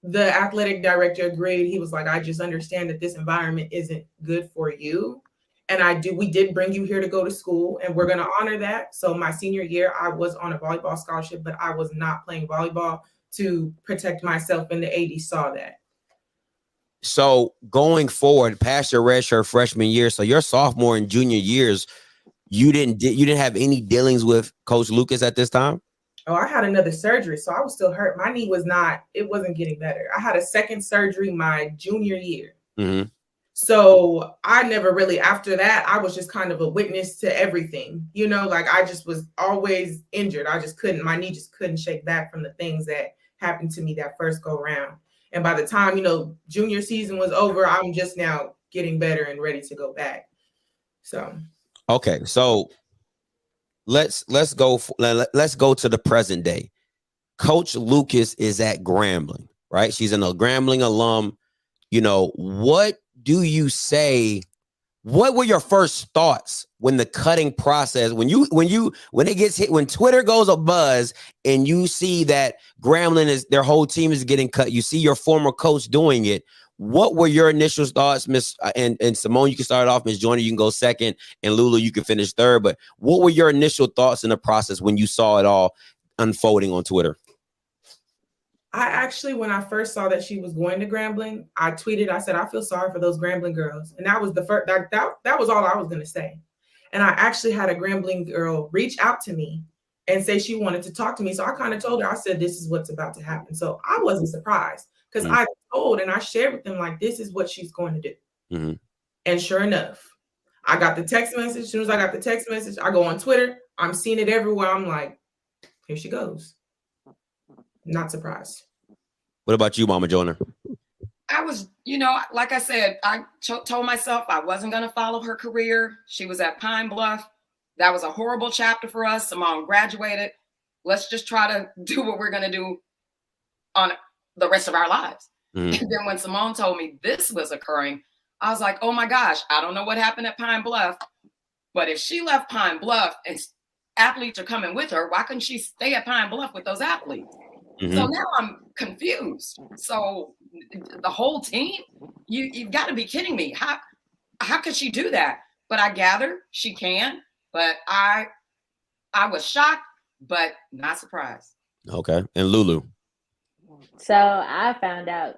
[SPEAKER 6] the athletic director agreed. He was like, I just understand that this environment isn't good for you. And we did bring you here to go to school, and we're going to honor that. So my senior year, I was on a volleyball scholarship, but I was not playing volleyball to protect myself, and the AD saw that.
[SPEAKER 5] So going forward, past your redshirt freshman year, so your sophomore and junior years, you didn't have any dealings with Coach Lucas at this time?
[SPEAKER 6] Oh, I had another surgery, so I was still hurt. My knee wasn't getting better. I had a second surgery my junior year.
[SPEAKER 5] Mm-hmm.
[SPEAKER 6] So I never really, after that, I was just kind of a witness to everything, like I just was always injured. My knee just couldn't shake back from the things that happened to me that first go round. And by the time, junior season was over, I'm just now getting better and ready to go back. So.
[SPEAKER 5] Okay. So let's go to the present day. Coach Lucas is at Grambling, right? She's a Grambling alum. What do you say? What were your first thoughts when the cutting process, when it gets hit, when Twitter goes a buzz and you see that Grambling their whole team is getting cut, you see your former coach doing it. What were your initial thoughts, Miss and Simone? You can start off, Miss Joyner, you can go second, and Lulu, you can finish third. But what were your initial thoughts in the process when you saw it all unfolding on Twitter?
[SPEAKER 6] I actually, when I first saw that she was going to Grambling, I tweeted, I said, I feel sorry for those Grambling girls. And that was the first, that was all I was going to say. And I actually had a Grambling girl reach out to me and say she wanted to talk to me. So I kind of told her, I said, this is what's about to happen. So I wasn't surprised because I told and I shared with them, like, this is what she's going to do.
[SPEAKER 5] Mm-hmm.
[SPEAKER 6] And sure enough, I got the text message. As soon as I got the text message, I go on Twitter. I'm seeing it everywhere. I'm like, here she goes. Not surprised.
[SPEAKER 5] What about you, Mama Joyner?
[SPEAKER 8] I was, like I said, I told myself I wasn't going to follow her career. She was at Pine Bluff. That was a horrible chapter for us. Simone graduated. Let's just try to do what we're going to do on the rest of our lives. Mm-hmm. And then when Simone told me this was occurring, I was like, oh my gosh, I don't know what happened at Pine Bluff, but if she left Pine Bluff and athletes are coming with her, why couldn't she stay at Pine Bluff with those athletes? Mm-hmm. So now I'm confused. So the whole team, you've got to be kidding me. How could she do that? But I gather she can. But I was shocked, but not surprised.
[SPEAKER 5] Okay. And Lulu?
[SPEAKER 7] So I found out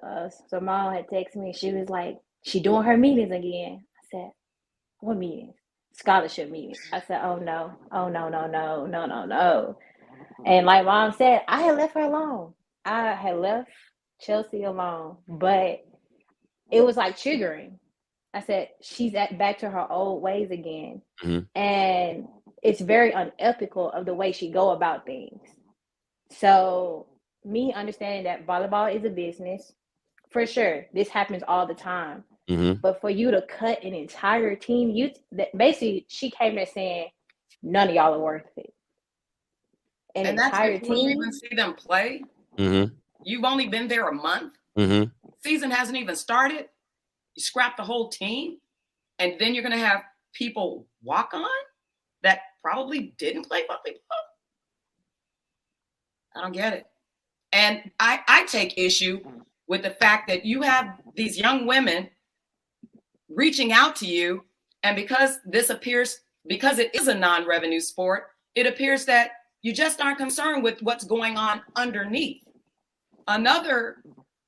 [SPEAKER 7] Simone had texted me. She was like, she doing her meetings again. I said, what meetings? Scholarship meetings. I said, oh no. And like Mom said, I had left her alone. I had left Chelsey alone, but it was like triggering. I said, she's back to her old ways again. Mm-hmm. And it's very unethical of the way she go about things. So me understanding that volleyball is a business, for sure, this happens all the time. Mm-hmm. But for you to cut an entire team, basically she came there saying, none of y'all are worth it. An entire
[SPEAKER 8] team. You even see them play. Mm-hmm. You've only been there a month. Mm-hmm. Season hasn't even started. You scrap the whole team, and then you're going to have people walk on that probably didn't play volleyball. I don't get it. And I take issue with the fact that you have these young women reaching out to you, and because it is a non-revenue sport, it appears that you just aren't concerned with what's going on underneath. Another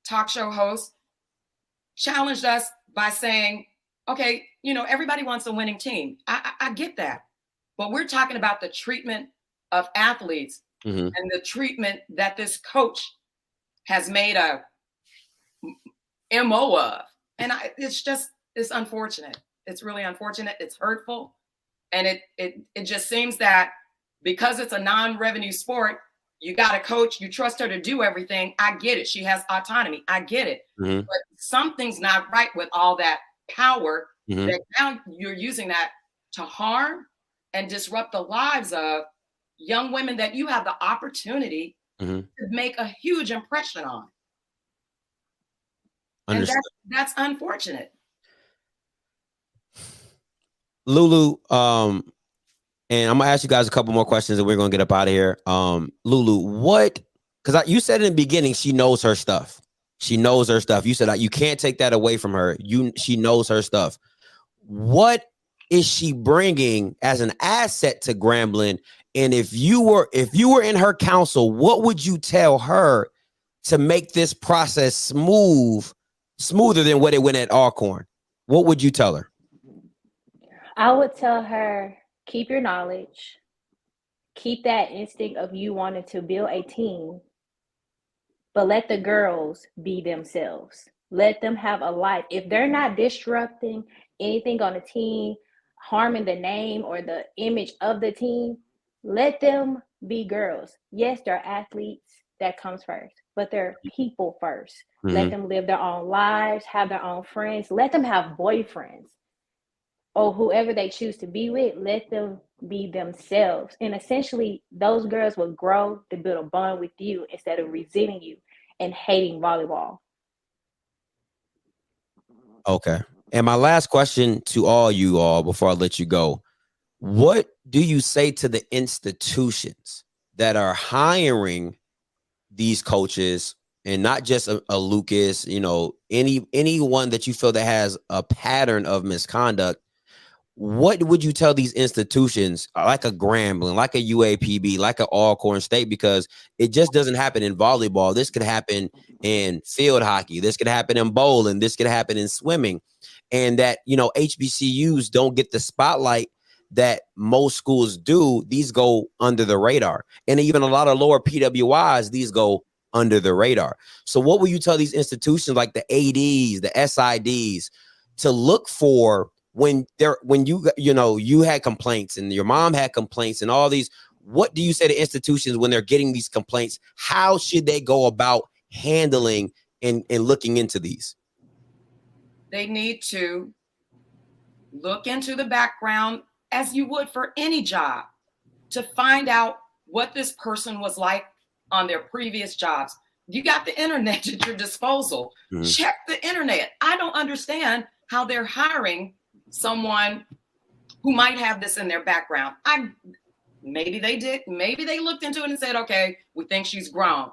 [SPEAKER 8] talk show host challenged us by saying, okay, everybody wants a winning team. I get that. But we're talking about the treatment of athletes mm-hmm. and the treatment that this coach has made a MO of. And it's unfortunate. It's really unfortunate. It's hurtful. And it just seems that because it's a non-revenue sport, you got a coach, you trust her to do everything. I get it. She has autonomy. I get it. Mm-hmm. But something's not right with all that power mm-hmm. that now you're using that to harm and disrupt the lives of young women that you have the opportunity mm-hmm. to make a huge impression on. Understood. And that's unfortunate.
[SPEAKER 5] Lulu, and I'm gonna ask you guys a couple more questions and we're gonna get up out of here. Lulu, because you said in the beginning she knows her stuff. She knows her stuff. You said you can't take that away from her. She knows her stuff. What is she bringing as an asset to Grambling? And if you were in her counsel, what would you tell her to make this process smoother than what it went at Alcorn? What would you tell her?
[SPEAKER 7] I would tell her, keep your knowledge, keep that instinct of you wanting to build a team, but let the girls be themselves. Let them have a life. If they're not disrupting anything on the team, harming the name or the image of the team, let them be girls. Yes, they're athletes. That comes first, but they're people first. Mm-hmm. Let them live their own lives, have their own friends. Let them have boyfriends or whoever they choose to be with. Let them be themselves. And essentially, those girls will grow to build a bond with you instead of resenting you and hating volleyball.
[SPEAKER 5] Okay. And my last question to all you all before I let you go, what do you say to the institutions that are hiring these coaches, and not just a Lucas, anyone that you feel that has a pattern of misconduct? What would you tell these institutions, like a Grambling, like a UAPB, like an Alcorn State? Because it just doesn't happen in volleyball. This could happen in field hockey. This could happen in bowling. This could happen in swimming. And that, HBCUs don't get the spotlight that most schools do. These go under the radar. And even a lot of lower PWIs, these go under the radar. So what will you tell these institutions like the ADs, the SIDs to look for when you had complaints and your mom had complaints and all these? What do you say to institutions when they're getting these complaints? How should they go about handling and looking into these?
[SPEAKER 8] They need to look into the background as you would for any job to find out what this person was like on their previous jobs. You got the internet at your disposal. Mm-hmm. Check the internet. I don't understand how they're hiring someone who might have this in their background. Maybe they did. Maybe they looked into it and said, okay, we think she's grown,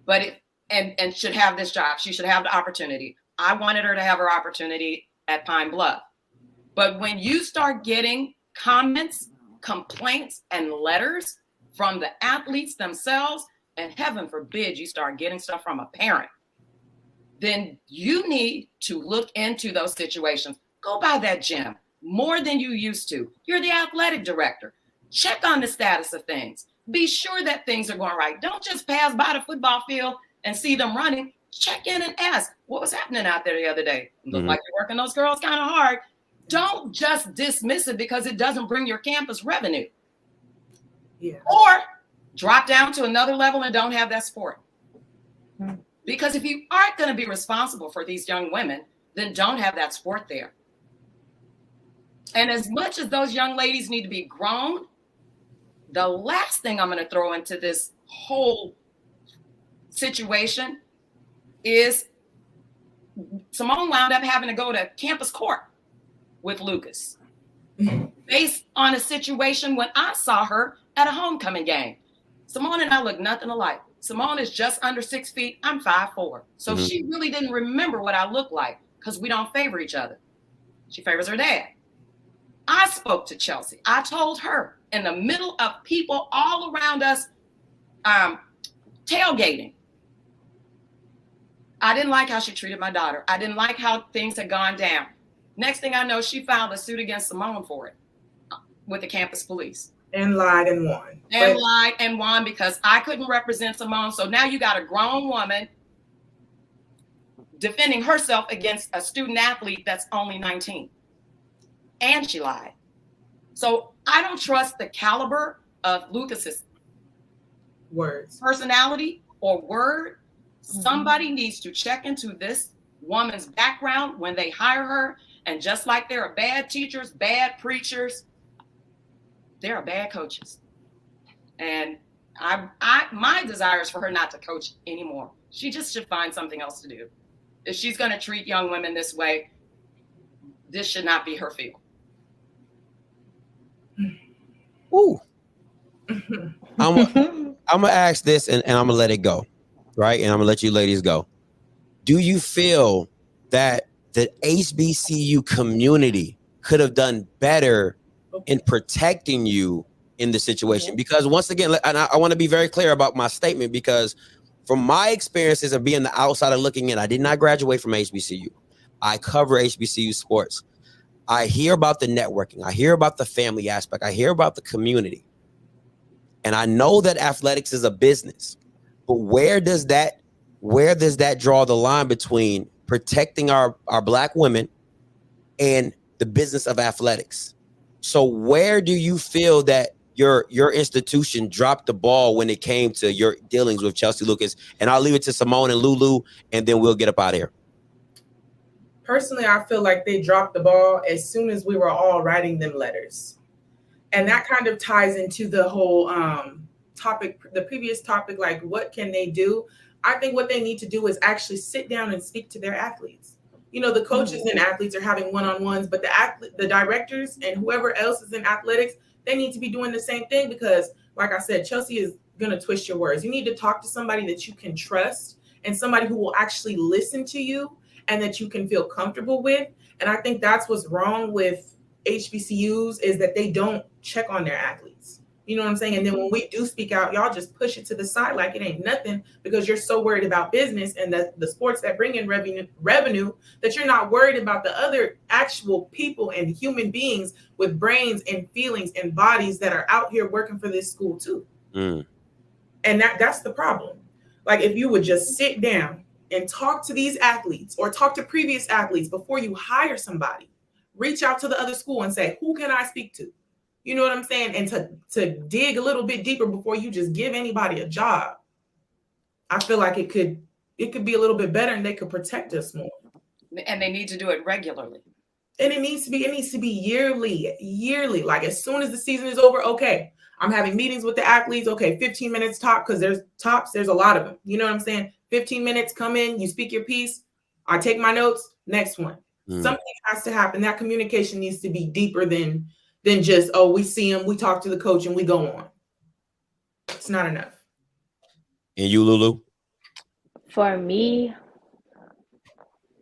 [SPEAKER 8] but and should have this job. She should have the opportunity. I wanted her to have her opportunity at Pine Bluff. But when you start getting comments, complaints, and letters from the athletes themselves, and heaven forbid you start getting stuff from a parent, then you need to look into those situations. Go by that gym more than you used to. You're the athletic director. Check on the status of things. Be sure that things are going right. Don't just pass by the football field and see them running. Check in and ask, what was happening out there the other day? Look like you're working those girls kind of hard. Don't just dismiss it because it doesn't bring your campus revenue. Yeah. Or drop down to another level and don't have that sport. Because if you aren't going to be responsible for these young women, then don't have that sport there. And as much as those young ladies need to be grown, the last thing I'm going to throw into this whole situation is Simone wound up having to go to campus court with Lucas based on a situation when I saw her at a homecoming game. Simone and I look nothing alike. Simone is just under 6 feet. I'm 5'4". So she really didn't remember what I look like because we don't favor each other. She favors her dad. I spoke to Chelsey. I told her in the middle of people all around us tailgating. I didn't like how she treated my daughter. I didn't like how things had gone down. Next thing I know, she filed a suit against Simone for it with the campus police.
[SPEAKER 6] And lied and won.
[SPEAKER 8] Lied and won because I couldn't represent Simone. So now you got a grown woman defending herself against a student athlete that's only 19. And she lied. So I don't trust the caliber of Lucas's
[SPEAKER 6] words,
[SPEAKER 8] personality, or word. Somebody needs to check into this woman's background when they hire her. And just like there are bad teachers, bad preachers, there are bad coaches. And my desire is for her not to coach anymore. She just should find something else to do. If she's going to treat young women this way, this should not be her field.
[SPEAKER 5] Ooh. I'm gonna ask this and I'm gonna let it go, right? And I'm gonna let you ladies go. do you feel that the HBCU community could have done better in protecting you in the situation? Because once again, and I want to be very clear about my statement, because from my experiences of being the outsider looking in, I did not graduate from HBCU. I cover HBCU sports. I hear about the networking. I hear about the family aspect. I hear about the community. And I know that athletics is a business, but where does that draw the line between protecting our Black women and the business of athletics? So where do you feel that your institution dropped the ball when it came to your dealings with Chelsey Lucas? And I'll leave it to Simone and Lulu, and then we'll get up out of here.
[SPEAKER 6] Personally, I feel like they dropped the ball as soon as we were all writing them letters. And that kind of ties into the whole topic, the previous topic, like what can they do? I think what they need to do is actually sit down and speak to their athletes. You know, the coaches and athletes are having one-on-ones, but the directors and whoever else is in athletics, they need to be doing the same thing, because like I said, Chelsey is going to twist your words. You need to talk to somebody that you can trust and somebody who will actually listen to you and that you can feel comfortable with. And I think that's what's wrong with HBCUs, is that they don't check on their athletes. You know what I'm saying? And then when we do speak out, y'all just push it to the side like it ain't nothing, because you're so worried about business and the sports that bring in revenue that you're not worried about the other actual people and human beings with brains and feelings and bodies that are out here working for this school too. And that's the problem. Like, if you would just sit down and talk to these athletes or talk to previous athletes before you hire somebody, reach out to the other school and say, who can I speak to? You know what I'm saying? And to dig a little bit deeper before you just give anybody a job. I feel like it could be a little bit better, and they could protect us more.
[SPEAKER 8] And they need to do it regularly.
[SPEAKER 6] And it needs to be yearly. Like, as soon as the season is over, okay, I'm having meetings with the athletes. Okay, 15 minutes top, because there's a lot of them. You know what I'm saying? 15 minutes, come in, you speak your piece. I take my notes, next one. Something has to happen. That communication needs to be deeper than just, oh, we see him, we talk to the coach, and we go on. It's not enough.
[SPEAKER 5] And you, Lulu?
[SPEAKER 7] For me,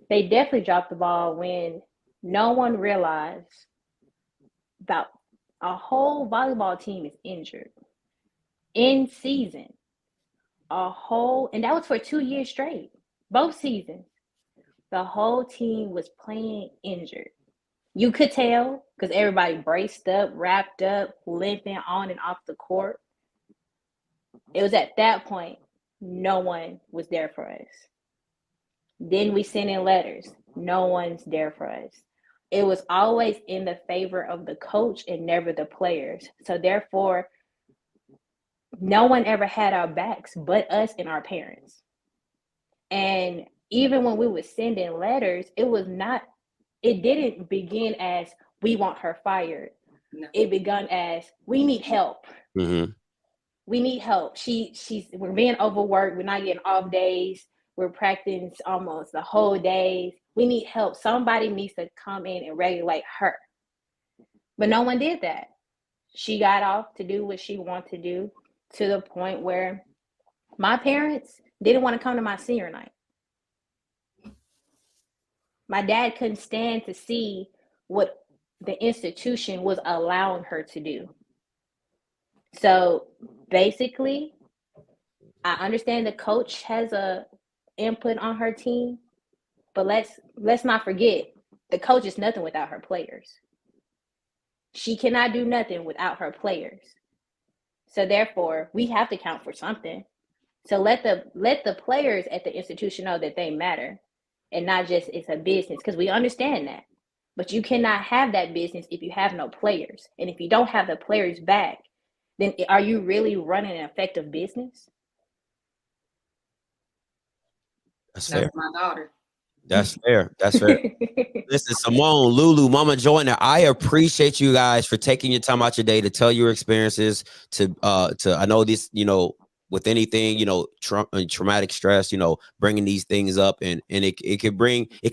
[SPEAKER 7] they definitely dropped the ball when no one realized that a whole volleyball team is injured in season. And that was for 2 years straight, both seasons. The whole team was playing injured. You could tell because everybody braced up, wrapped up, limping on and off the court. It was at that point, no one was there for us. Then we sent in letters. No one's there for us. It was always in the favor of the coach and never the players. So therefore, no one ever had our backs but us and our parents. And even when we were sending letters, it didn't begin as we want her fired. No. It began as we need help. Mm-hmm. We need help. We're being overworked. We're not getting off days. We're practicing almost the whole day. We need help. Somebody needs to come in and regulate her. But no one did that. She got off to do what she wanted to do, to the point where my parents didn't want to come to my senior night. My dad couldn't stand to see what the institution was allowing her to do. So basically, I understand the coach has a input on her team, but let's not forget, the coach is nothing without her players. She cannot do nothing without her players. So therefore, we have to count for something. So let the players at the institution know that they matter, and not just it's a business, because we understand that. But you cannot have that business if you have no players. And if you don't have the players back, then are you really running an effective business?
[SPEAKER 5] That's fair.
[SPEAKER 8] My daughter.
[SPEAKER 5] That's fair. That's fair. Listen, Simone, Lulu, Mama Joyner, I appreciate you guys for taking your time out your day to tell your experiences. I know this, with anything, traumatic stress, bringing these things up, and it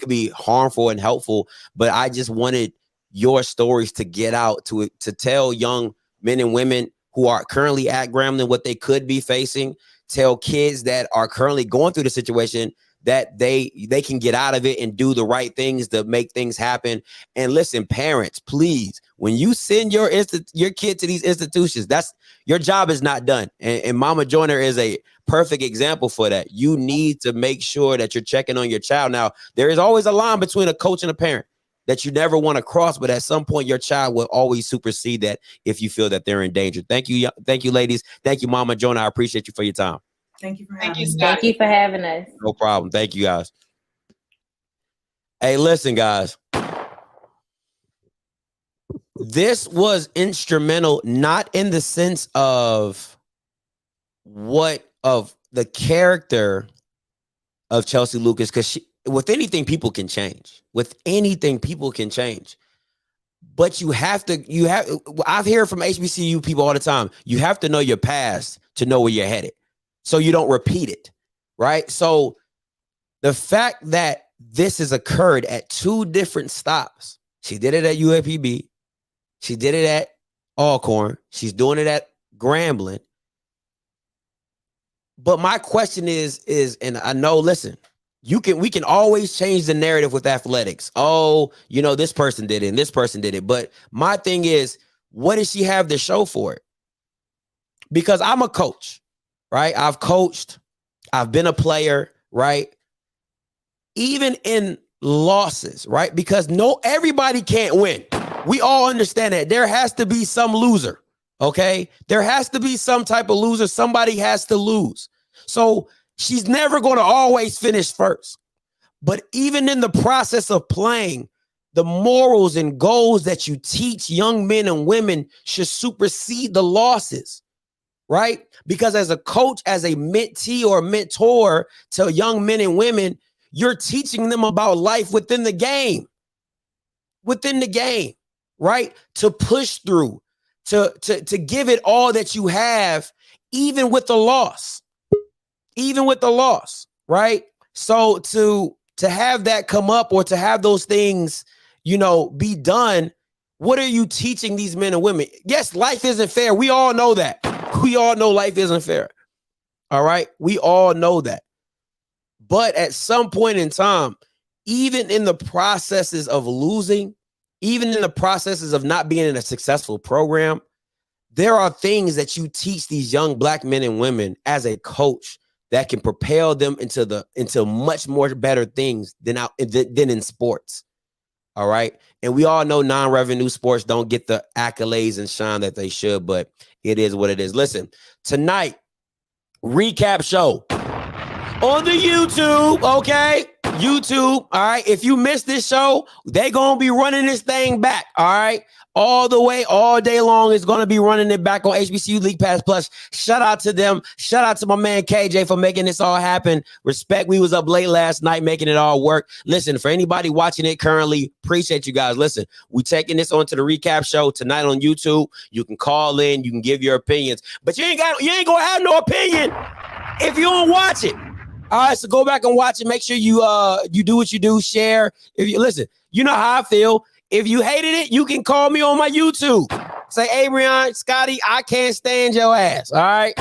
[SPEAKER 5] could be harmful and helpful. But I just wanted your stories to get out to tell young men and women who are currently at Grambling what they could be facing. Tell kids that are currently going through the situation that they can get out of it and do the right things to make things happen. And listen, parents, please, when you send your kid to these institutions, that's your job is not done. And Mama Joyner is a perfect example for that. You need to make sure that you're checking on your child. Now, there is always a line between a coach and a parent that you never want to cross, but at some point your child will always supersede that if you feel that they're in danger. Thank you, ladies. Thank you, Mama Joyner. I appreciate you for your time.
[SPEAKER 6] Thank you for having me.
[SPEAKER 7] Thank you for having us.
[SPEAKER 5] No problem. Thank you, guys. Hey, listen, guys. This was instrumental, not in the sense of the character of Chelsey Lucas, because with anything, people can change. With anything, people can change. But I've heard from HBCU people all the time, you have to know your past to know where you're headed, so you don't repeat it, right? So the fact that this has occurred at 2 different stops, she did it at UAPB, she did it at Alcorn, she's doing it at Grambling. But my question is, and I know, listen, we can always change the narrative with athletics. Oh, this person did it and this person did it. But my thing is, what does she have to show for it? Because I'm a coach, right? I've coached, I've been a player, right? Even in losses, right? Because everybody can't win. We all understand that. There has to be some loser, okay? There has to be some type of loser. Somebody has to lose. So she's never going to always finish first. But even in the process of playing, the morals and goals that you teach young men and women should supersede the losses, right? Because as a coach, as a mentee or mentor to young men and women, you're teaching them about life within the game, right? To push through, to give it all that you have, even with the loss, right? So to have that come up, or to have those things, be done, what are you teaching these men and women? Yes, life isn't fair. We all know that. We all know life isn't fair. All right. We all know that. But at some point in time, even in the processes of losing, even in the processes of not being in a successful program, there are things that you teach these young Black men and women as a coach that can propel them into much more better things than in sports. All right. And we all know non-revenue sports don't get the accolades and shine that they should, but it is what it is. Listen, tonight, recap show on the YouTube. Okay. YouTube. All right. If you missed this show, they going to be running this thing back. All right. All the way, all day long, is going to be running it back on HBCU League Pass Plus. Shout out to them. Shout out to my man KJ for making this all happen. Respect. We was up late last night making it all work. Listen, for anybody watching it currently, appreciate you guys. Listen, we taking this onto the recap show tonight on YouTube. You can call in, you can give your opinions, but you ain't gonna have no opinion if you don't watch it. All right, so go back and watch it. Make sure you do what you do. Share. If you listen, you know how I feel. If you hated it, you can call me on my YouTube. Say, Abrion, Scotty, I can't stand your ass. All right.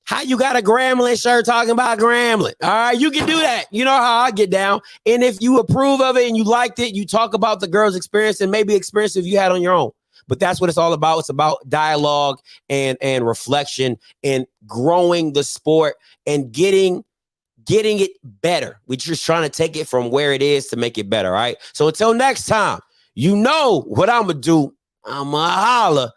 [SPEAKER 5] How you got a Grambling shirt talking about Grambling? All right, you can do that. You know how I get down. And if you approve of it and you liked it, you talk about the girl's experience and maybe experience if you had on your own. But that's what it's all about. It's about dialogue and reflection and growing the sport and getting it better. We're just trying to take it from where it is to make it better. All right. So until next time, you know what I'm going to do. I'm going to holler.